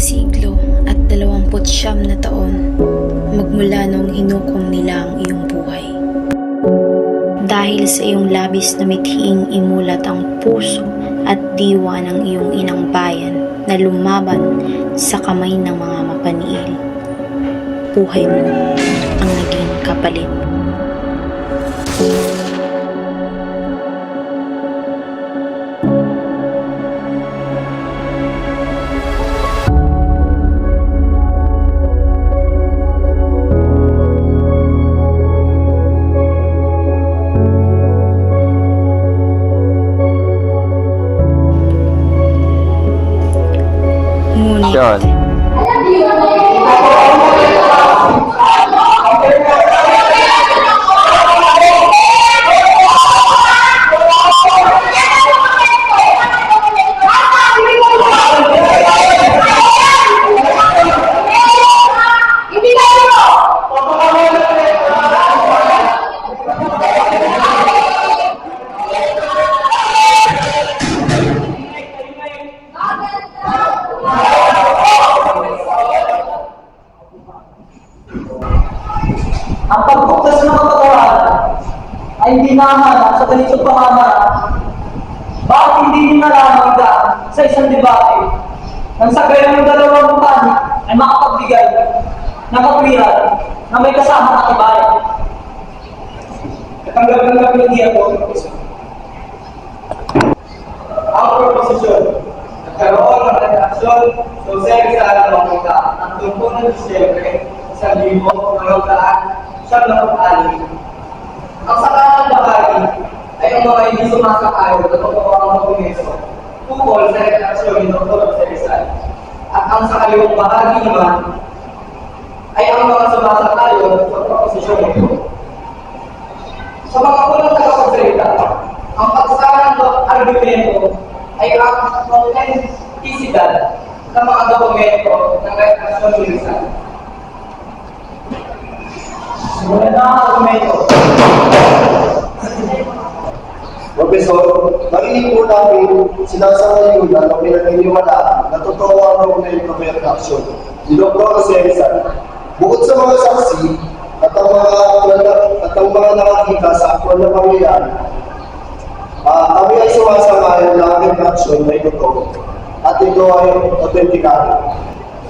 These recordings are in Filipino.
siglo at 29 na taon magmula noong hinukom nila ang iyong buhay. Dahil sa iyong labis na mithiing imulat ang puso at diwa ng iyong inang bayan na lumaban sa kamay ng mga mapaniil. Buhay mo ang naging kapalit. Yun. Ang pagbukas ng mga katawan ay hindi nahanap sa ganitong pamamaraan. Bakit hindi nyo nalaman sa isang debate nang sa gaya ng dalawang panig ay makapagbigay ng katwiran na may kasama katibayan? Katanggap-tanggap ng diya po. Ang proposisyon, nagkaroon ng reaksyon so sa mga ang tungkol ng Disyembre sa 1996. Ang sakalang bahagi ay ang mga hindi sumasakayo sa totoong dokumento tungkol sa reaksyon ni Dr. Jose Rizal. At ang sakaliwang bahagi naman ay ang mga sumasakayo sa proposisyon nito. Sa mga unang tagapagsalita, ang pagsarang argumento ay ang autentisidad ng mga dokumento ng reaksyon ni Rizal. Simulan na ang argumento. Profesor, narinig po namin sinasangayunan o pinaniniwalaan na totoo ang dokumento may reaksyon ni Dr. Jose Rizal. Bukod sa mga saksi at ang mga nakakita sa aktwal na pangyayari, kami ay sumasamayan na ang reaksyon ay totoo at ito ay autentikado.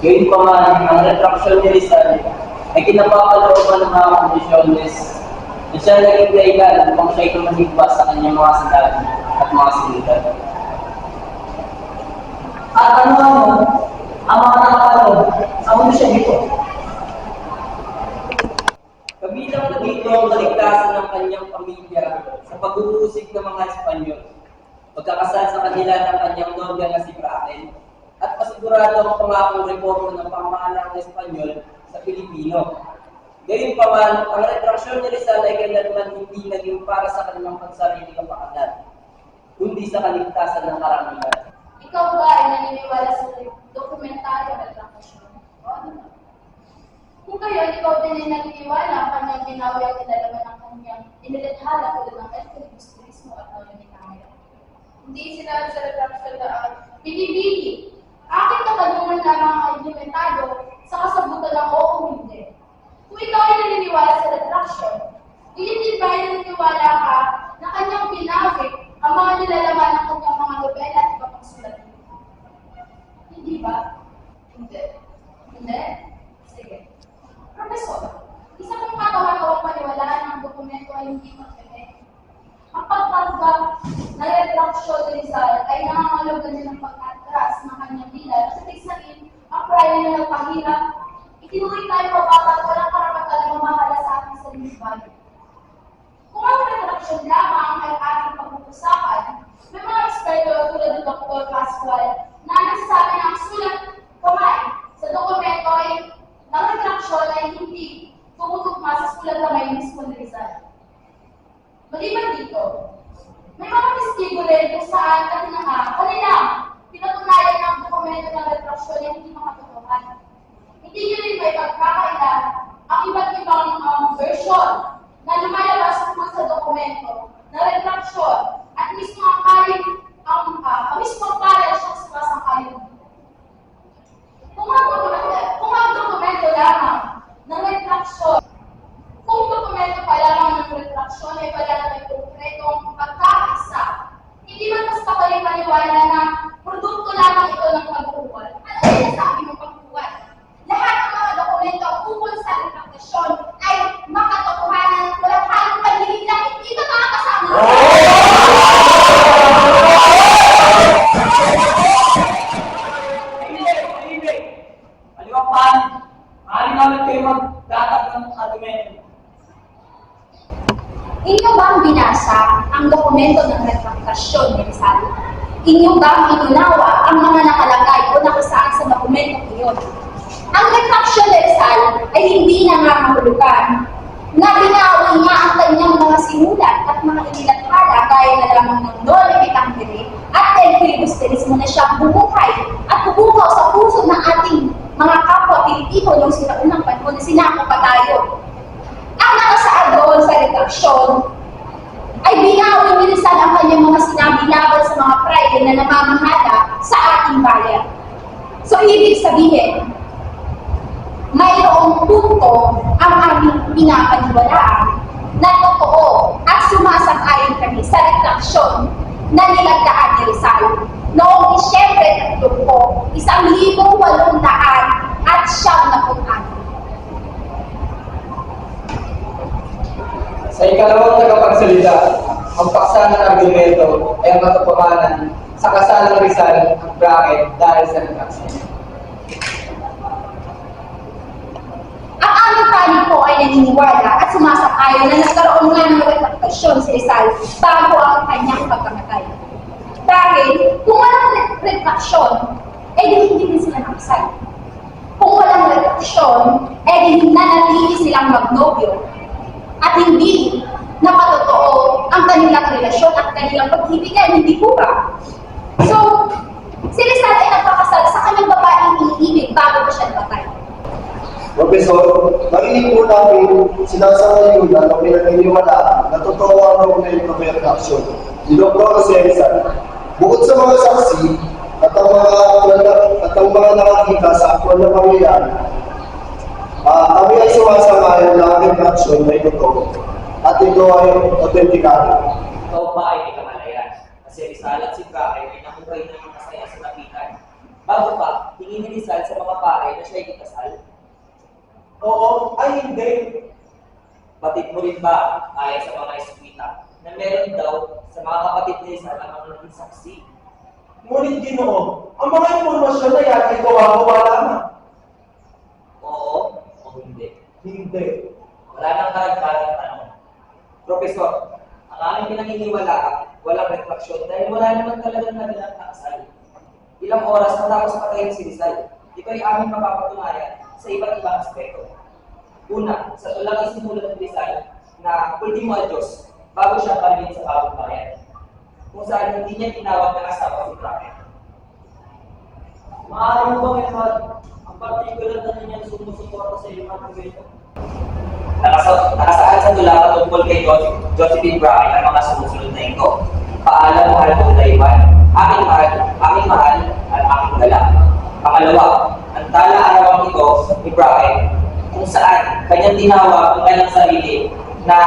Gayun pa man, ang retraction ni Rizal ay kinapapalooban ng mga kondisyones na siya naging dahilan upang siya tumahigpas sa kanyang mga sinabi at mga silitan. At ang mga nakapanood sa mundo siya dito. Kabilang na dito ang kaligtasan ng kanyang pamilya sa pag-uusig ng mga Espanyol, pagkakasal sa kanila ng kanyang nobya na si Kraken, at pasigurado ang pangakong reforma ng pamahalaan ng Espanyol sa Pilipino. Gayunpaman, ang retraksyon ni Rizal ay kailanman hindi naging para sa kanilang pansarili kapakanan, kundi sa kaligtasan ng karamihan. Ikaw ba ay naniniwala sa dokumentaryo at retraksyon? O ano? Kung kayo, ikaw din ay naniniwala ang kanyang binawi at inalaman ng kanyang inilathala tulad ng ethno-gusturismo at neonicamera. Hindi sinabi sa retraksyon na pinibili. Aking katanungan lamang ang argumentado sa kasagutan ng oo o hindi. Kung ikaw ay naniniwala sa retraction, hindi ba ay naniniwala ka na kanyang binawi ang mga nilalaman ng kanyang mga nobela at iba pang sulat? Hindi ba? Hindi. Hindi? Sige. Profesor, isa kong katawa-tawang paniwalaan ng dokumento ay hindi magpapit. Ang pagtanggap na retraction ni Rizal ay nangangalagan niya ng pag-atras ng kanyang bilan at sa tigsain ang prayo na nagpahirap. Itinuloy tayo mababa at walang karapatan na mamahala sa ating sariling bayan. Kung ang retraction lamang ay ating pag-uusapan, may mga eksperto tulad ng Dr. Pascual na nagsasabi na ang sulat kamay sa dokumento ay ng retraction ay hindi tumutugma sa sulat kamay mismo ni Rizal. Maliban dito, may mga testigo rin kung saan kanilang pinatunayan ng dokumento ng retraksyon ay hindi makatotohan. Hindi nyo rin may pagkakaila ang iba't ibang version na lumalabas tungkol sa dokumento na retraksyon at mismo ang mismo ang pare siyang sumasang-ayon. Kung Hindi. Maliwapan. Maaari namin kayo magdatag ng argumento. Inyo bang binasa ang dokumento ng retraktasyon ni Rizal? Inyo bang inunawa ang mga nakalagay o nakasaad sa dokumento iyon? Ang retraksyon ni Rizal ay hindi nangangahulugan na binawi niya ang kanyang mga sinulat at mga inilathala gaya na lamang ng Noli Me Tangere at El Filibusterismo na siyang bumuhay at bumukaw sa puso ng ating mga kapwa Pilipino noong sinaunang panahon na sinako pa tayo. Ang nakasaad doon sa retraksyon ay binawi ni Rizal ang kanyang mga sinabi laban sa mga prayle na namamahala sa ating bayan. So, ibig sabihin, mayroong punto ang aming pinapaniwalaan na totoo at sumasang-ayon kami sa retraksyon na nilagdaan ni Rizal noong Disyembre 30, 1896. Sa ikalawang tagapagsalita, ang paksa ng argumento ay ang katotohanan sa kasalang Rizal ang bracket dahil sa retraksyon. Ang aming panig po ay naniniwala at sumasang-ayon na nagkaroon nga ng retraktasyon si Rizal bago ang kanyang pagkamatay. Dahil kung walang retraksyon, hindi din sila nakasal. Kung walang retraksyon, di nanatili silang magnobyo at hindi napatotoo ang kanilang relasyon at kanilang paghibigan, hindi po ba? So, si Rizal ay nagpakasal sa kanyang babaeng iniibig bago pa siya namatay. Professor, marinig po namin sinasangayunan o pinaniniwalaan na totoo ang dokumento ng reaksyon ni Dr. Jose Rizal. Bukod sa mga saksi at ang mga nakakita sa aktwal na pangyayari, kami ay sumasang-ayon na ang reaksyon ay totoo at ito ay autentikado. Ikaw ba ay may kamalayan? Kasi Rizal at si Brahe ay namuhay ng masaya sa lapitan. Bago pa, tingin ni Rizal sa mga pare na siya ay ikasal. Oo, ay hindi. Batid mo rin ba, ayon sa mga eskwita, na meron daw sa mga kapatid ni Rizal ang mga naging saksi? Ngunit Ginoo, ang mga impormasyon na yan ay gawa-gawa lamang. Oo o hindi? Hindi. Wala nang karagdagang tanong. Profesor, ang aming pinaniniwalaan, walang retraksyon dahil wala naman talagang nagalang kasal. Ilang oras matapos patayin si Rizal, ito ay aming mapapatunayan sa iba't ibang aspeto. Una, sa tulang isinulat ng Rizal na ultimo adyos bago siya parilin sa bawat bayan, kung saan hindi niya tinawag ng asawa si Brahe. Maaari mo bang iwan ang partikular na niyan sumusuporta sa iyong argumento? Nakasaad sa tula patungkol kay Josephine Brahe ang mga sumusunod na ito. Paalam, mahal ko na iwan. Aming mahal, at aming gala. Pangalawa, ang tala-arawang ito ni Brahe, kung saan kanyang tinawag ang kanyang sarili na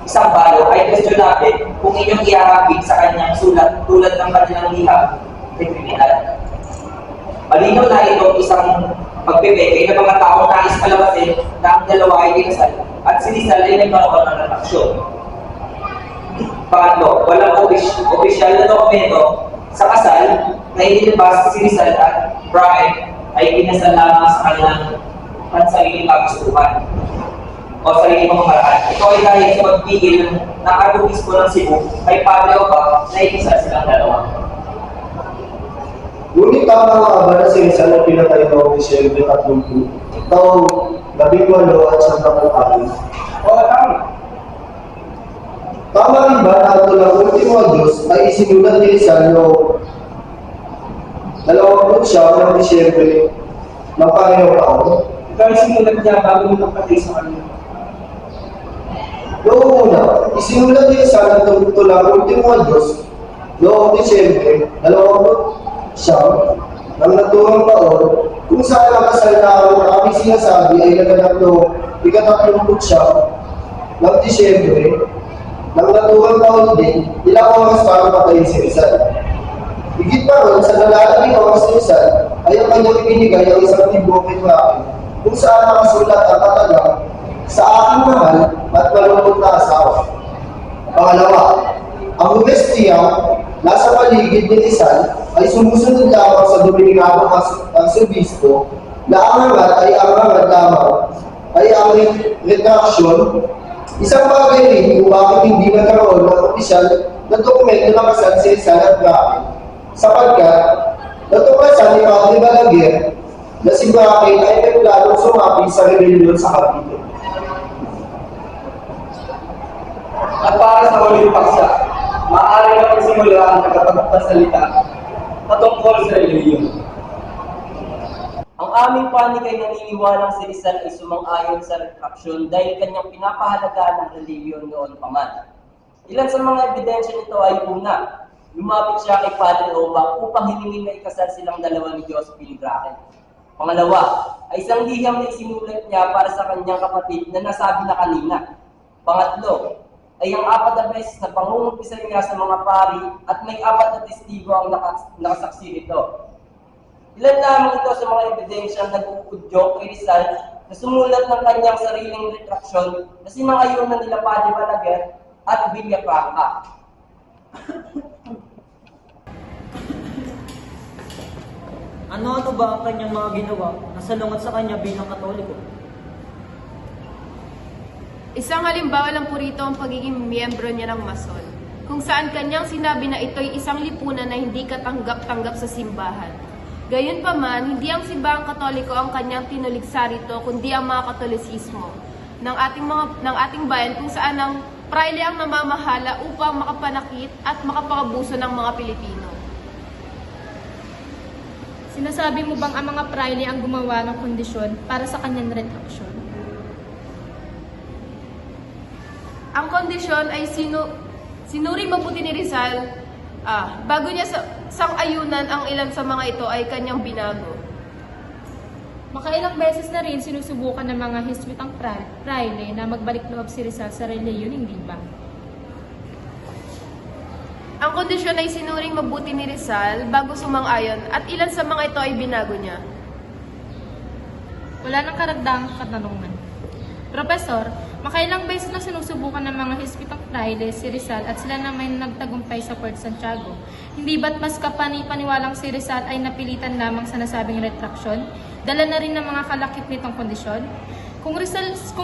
isang bayo ay questionable kung inyong iharapin sa kanyang sulat tulad ng kanilang liham ay kriminal. Malinaw na ito isang pagpipeke ng mga taong nais palabasin na ang dalawa ay kinasal at si Rizal ay nagkaroon ng retraksyon. Pangatlo, walang opisyal na dokumento sa kasal na inilabas si Rizal at Brahe ay kinasal lamang sa kanilang pansarili pagsusuhan o sarili pamamaraan. Ito ay dahil sa pagpigil ng Arzobispo ng Cebu ay Padre Oba na ikisal silang dalawa. Ngunit tama nga ba na si Rizal na pinatay noong Disyembre 30, taong 18 at 19? Oo, tama. Tama rin ba na ang tulang ultimo adyos ay isinulat ni Rizal noong 20 ng Disyembre ng parehong taon? Ikaw ay sinulat niya bago mo napatay sa kanya. Noong una, isinulat ni Rizal ang tulang ultimo adyos noong Disyembre 20 ng naturang taon kung saan ang kasal na ang aming sinasabi ay naganap noong 39 ng Disyembre ng naturang taon din, ilang oras para patayin si Rizal. Higit pa ron, sa nalalaging oras ni Rizal ay ang kanyang ibinigay ang isang libro kay Brahe kung saan nakasulat ang katagang sa aking mahal at malungkot na asawa. Pangalawa, nasa paligid ni Rizal ay sumusunod lamang sa Dominikano Arsobispo na ang hangad ay ang hangad lamang ay ang retraction. Isang bagay rin kung bakit hindi nagkaroon ng opisyal na dokumento na kasal si Rizal at Bracken sapagkat natuklasan ni Padre Balaguer na si Bracken ay may planong sumapi sa rebellion sa Cavite. At para sa huling paksa, maaari na pagsimula ang tagapagpasalita patungkol sa reliyon. Ang aming panig ay naniniwalang si Rizal ay sumang-ayon sa retraction dahil kanyang pinapahalagaan ng reliyon noon pa man. Ilan sa mga ebidensya nito ay una, lumapit siya kay Padre Oba upang hilingin na ikasal silang dalawa ni Josephine Bracken. Pangalawa, ay isang liham na isinulat niya para sa kanyang kapatid na nasabi na kanina. Pangatlo, ay ang 4 na beses na pangungumpisal niya sa mga pari at may 4 na testigo ang nakasaksi nito. Ilan lamang ito sa mga ebidensyang nag-uudyok kay Rizal na sumulat ng kanyang sariling retraksyon na sinangayunan nila Padre Balaguer at Villafranca. Ano-ano ba ang kanyang mga ginawa na salungat sa kanya bilang Katoliko? Isang halimbawa lang po rito ang pagiging miyembro niya ng Mason, kung saan kanyang sinabi na ito'y isang lipunan na hindi katanggap-tanggap sa simbahan. Gayunpaman, hindi ang simbahang Katoliko ang kanyang tinuligsa rito, kundi ang mga Katolisismo ng ating bayan, kung saan ang praile ang namamahala upang makapanakit at makapakabuso ng mga Pilipino. Sinasabi mo bang ang mga praile ang gumawa ng kondisyon para sa kanyang retraksyon? Ang kondisyon ay sinuring mabuti ni Rizal, bago niya sang-ayunan ang ilan sa mga ito ay kanyang binago. Makailang beses na rin sinusubukan ng mga Hiswitang praile na magbalik loob si Rizal sa reliyon, hindi ba? Ang kondisyon ay sinuring mabuti ni Rizal bago sumang-ayon at ilan sa mga ito ay binago niya. Wala nang karagdagang katanungan. Profesor, makailang beses na sinusubukan ng mga Hiswitang praile si Rizal at sila na may nagtagumpay sa Port Santiago. Hindi ba't mas kapani-paniwalang si Rizal ay napilitan lamang sa nasabing retraksyon? Dala na rin ng mga kalakip nitong kondisyon? Kung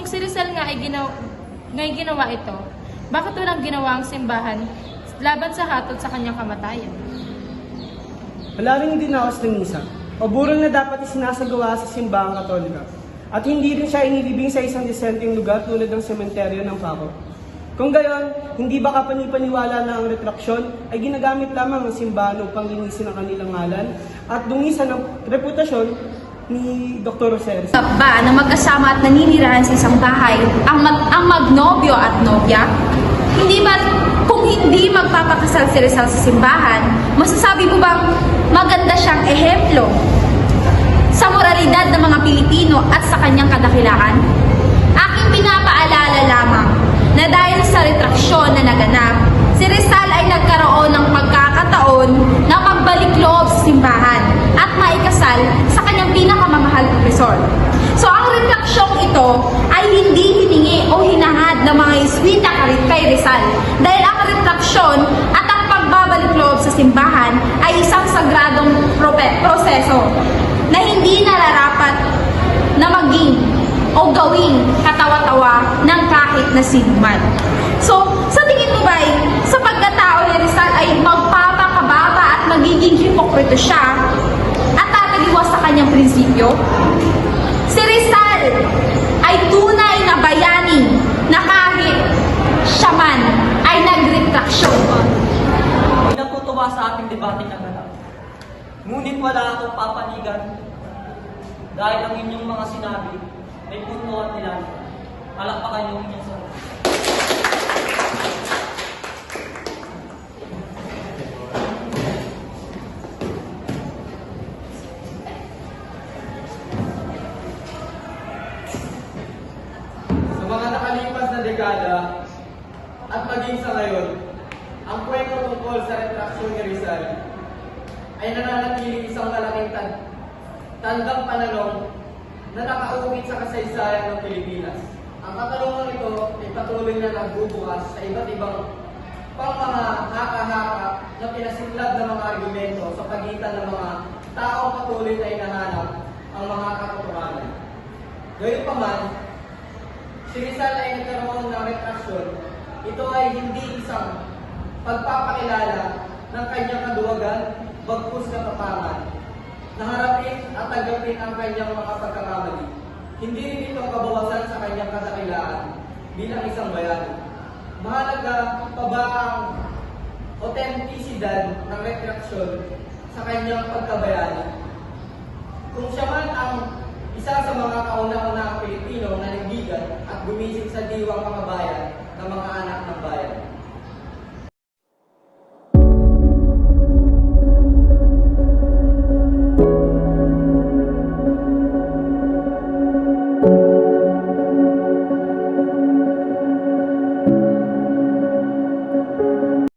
si Rizal nga ay ginawa ito, bakit walang ginawa ang simbahan laban sa hatol sa kanyang kamatayan? Wala rin dinaos ng misa o burol na dapat isinasagawa sa simbahang Katolika. At hindi rin siya inilibing sa isang disenteng lugar tulad ng sementeryo ng Paco. Kung gayon, hindi ba kapani-paniwala na ang retraksyon ay ginagamit lamang ng simbahan upang linisin ang kanilang ngalan at dungisan ang reputasyon ni Dr. Rosales? Ba na magkasama at naninirahan sa isang bahay ang magnobyo at nobya? Hindi ba kung hindi magpapakasal si Rizal sa simbahan, masasabi mo bang maganda siyang ehemplo sa moralidad ng mga Pilipino at sa kanyang kadakilaan? Aking pinapaalala lamang na dahil sa retraksyon na naganap, si Rizal ay nagkaroon ng pagkakataon na magbalik loob sa simbahan at maikasal sa kanyang pinakamamahal profesor. So ang retraksyong ito ay hindi hiningi o hinahad ng mga Hiswita kay Rizal, dahil ang retraksyon at ang pagbabalik loob sa simbahan ay isang sagradong proseso na hindi nararapat na maging o gawing katawa-tawa ng kahit na sinuman. So, sa tingin mo ba sa pagkatao ni Rizal ay magpapakababa at magiging hipokrito siya at tataliwas sa kanyang prinsipyo? Si Rizal ay tunay na bayani na kahit siya man ay nagretraksyon. Hindi natutuwa sa ating debate kaganap. Ngunit wala akong papanigan dahil ang inyong mga sinabi may punto at nilalim. Palakpakan yung inyong sagot. Sa mga nakalipas na dekada at maging sa ngayon, ang kwento tungkol sa retraksyon ni Rizal ay nananatiling isang malaking tandang pananong na nakaukit sa kasaysayan ng Pilipinas. Ang katanungan ito ay patuloy na nagbubukas sa iba't ibang pang mga haka-haka na pinasimlab ng mga argumento sa pagitan ng mga taong patuloy na hinahanap ang mga katotohanan. Gayunpaman, si Rizal ay nagkaroon ng retraksyon. Ito ay hindi isang pagpapakilala ng kanyang kaduwagan, bagkus katapangan, na harapin at tanggapin ang kanyang mga pagkakamali. Hindi rin ito kabawasan sa kanyang kadakilaan bilang isang bayan. Mahalaga pa ba ang autentisidad ng retraksyon sa kanyang pagkabayani? Kung siya man ang